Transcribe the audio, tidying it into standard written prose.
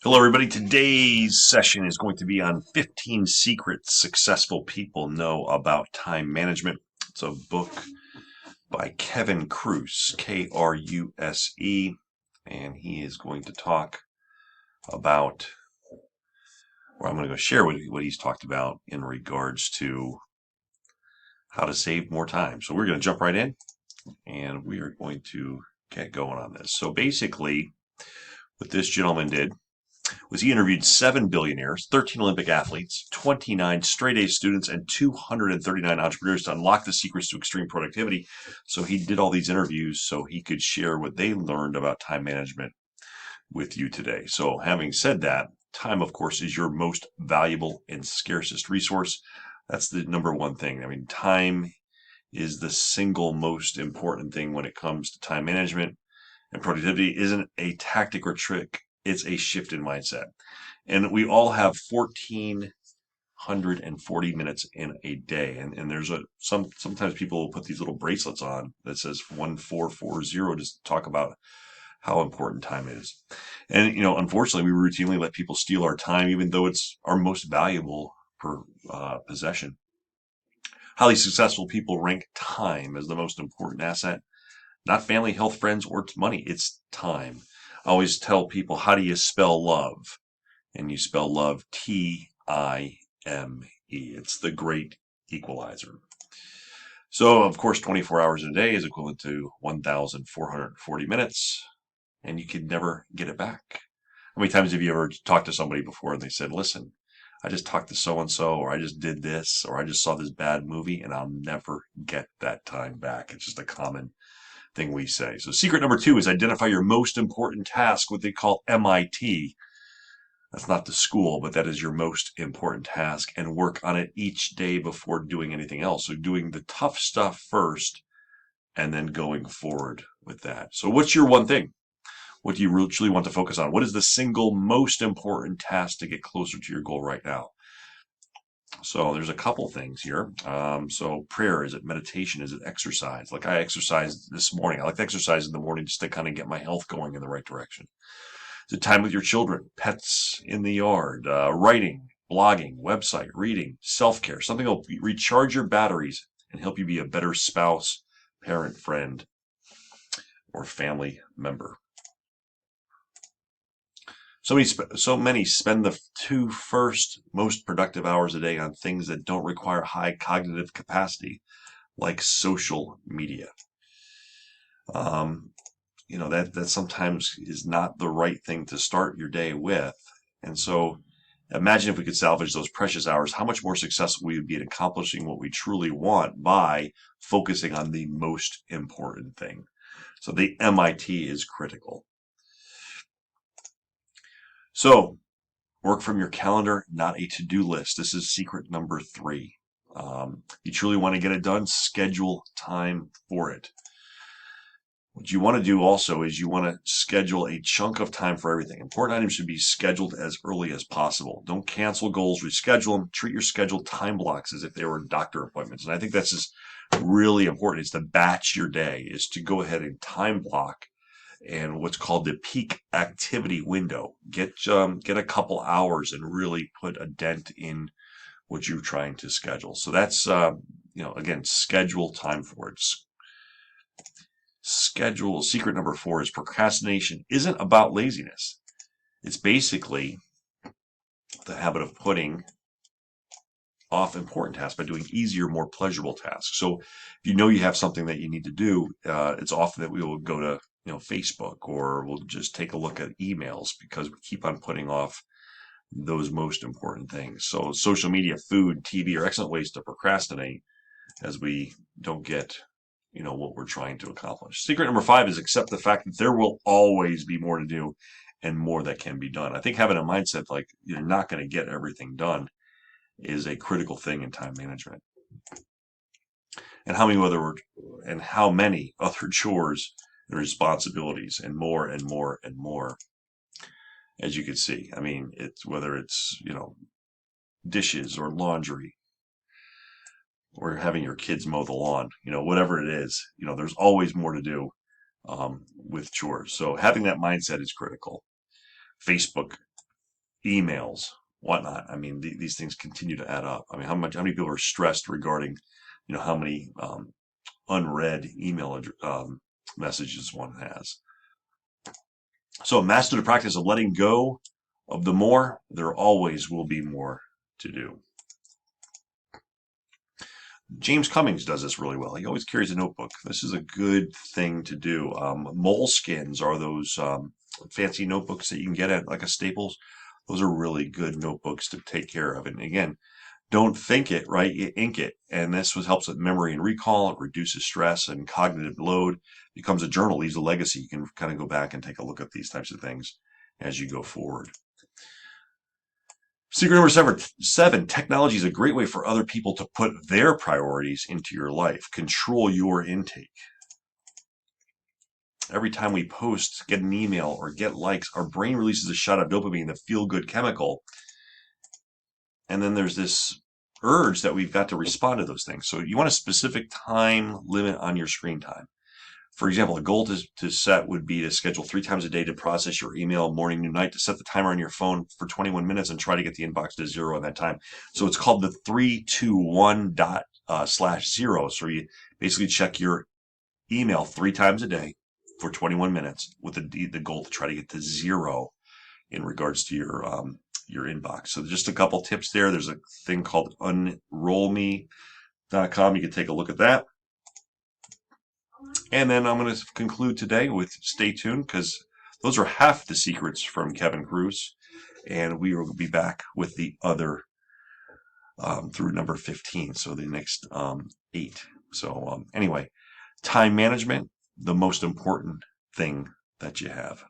Hello, everybody. Today's session is going to be on 15 secrets successful people know about time management. It's a book by Kevin Kruse, Kruse, and he is going to talk about, or I'm going to go share what he's talked about in regards to how to save more time. So we're going to jump right in and we are going to get going on this. So basically, what this gentleman did was he interviewed 7 billionaires, 13 Olympic athletes, 29 straight A students, and 239 entrepreneurs to unlock the secrets to extreme productivity. So he did all these interviews so he could share what they learned about time management with you today. So having said that, time, of course, is your most valuable and scarcest resource. That's the number one thing. I mean, time is the single most important thing when it comes to time management, and productivity isn't a tactic or trick. It's a shift in mindset. And we all have 1,440 minutes in a day. And there's sometimes people will put these little bracelets on that says 1440 just to talk about how important time is. And, unfortunately, we routinely let people steal our time, even though it's our most valuable possession. Highly successful people rank time as the most important asset, not family, health, friends, or money. It's time. I always tell people, how do you spell love? And you spell love Time. It's the great equalizer. So, of course, 24 hours in a day is equivalent to 1,440 minutes, and you can never get it back. How many times have you ever talked to somebody before and they said, listen, I just talked to so and so, or I just did this, or I just saw this bad movie, and I'll never get that time back? It's just a common thing we say. So, secret number 2 is identify your most important task, what they call MIT. That's not the school, but that is your most important task, and work on it each day before doing anything else. So doing the tough stuff first and then going forward with that. So what's your one thing? What do you really want to focus on? What is the single most important task to get closer to your goal right now? So there's a couple things here. So prayer, is it meditation? Is it exercise? Like I exercised this morning. I like to exercise in the morning just to kind of get my health going in the right direction. Is it time with your children, pets in the yard, writing, blogging, website, reading, self-care, something that will recharge your batteries and help you be a better spouse, parent, friend, or family member? So many spend the two first most productive hours a day on things that don't require high cognitive capacity, like social media. Um, that sometimes is not the right thing to start your day with. And so imagine if we could salvage those precious hours, how much more successful we would be in accomplishing what we truly want by focusing on the most important thing. So the MIT is critical. So work from your calendar, not a to-do list. This is secret number 3. You truly want to get it done, schedule time for it. What you want to do also is you want to schedule a chunk of time for everything. Important items should be scheduled as early as possible. Don't cancel goals, reschedule them. Treat your scheduled time blocks as if they were doctor appointments. And I think that's just really important, is to batch your day, is to go ahead and time block and what's called the peak activity window. Get a couple hours and really put a dent in what you're trying to schedule. So that's, again, schedule time for it. Schedule. Secret number 4 is procrastination isn't about laziness. It's basically the habit of putting off important tasks by doing easier, more pleasurable tasks. So if you know you have something that you need to do, it's often that we will go to Facebook, or we'll just take a look at emails because we keep on putting off those most important things. So social media, food, TV are excellent ways to procrastinate as we don't get what we're trying to accomplish. Secret number 5 is accept the fact that there will always be more to do and more that can be done. I think having a mindset like you're not going to get everything done is a critical thing in time management. And how many other chores and responsibilities and more and more and more, as you can see. I mean, it's whether it's, dishes or laundry, or having your kids mow the lawn, whatever it is, there's always more to do with chores. So having that mindset is critical. Facebook emails, whatnot. I mean, these things continue to add up. I mean, how many people are stressed regarding, how many unread email messages one has. So master the practice of letting go of the more. There always will be more to do. James Cummings does this really well. He always carries a notebook. This is a good thing to do. Moleskins are those fancy notebooks that you can get at like a Staples. Those are really good notebooks to take care of. And again, don't think it, right? You ink it. And this helps with memory and recall. It reduces stress and cognitive load. Becomes a journal, leaves a legacy. You can kind of go back and take a look at these types of things as you go forward. Secret number seven, technology is a great way for other people to put their priorities into your life. Control your intake. Every time we post, get an email, or get likes, our brain releases a shot of dopamine, the feel-good chemical. And then there's this urge that we've got to respond to those things. So you want a specific time limit on your screen time. For example, a goal to set would be to schedule 3 times a day to process your email, morning, noon, night, to set the timer on your phone for 21 minutes and try to get the inbox to 0 in that time. So it's called the 3-2-1 dot /0. So you basically check your email 3 times a day for 21 minutes with the goal to try to get to 0 in regards to your inbox. So just a couple tips there. There's a thing called unrollme.com. You can take a look at that. And then I'm going to conclude today with stay tuned, because those are half the secrets from Kevin Cruz. And we will be back with the other through number 15. So the next 8. So anyway, time management, the most important thing that you have.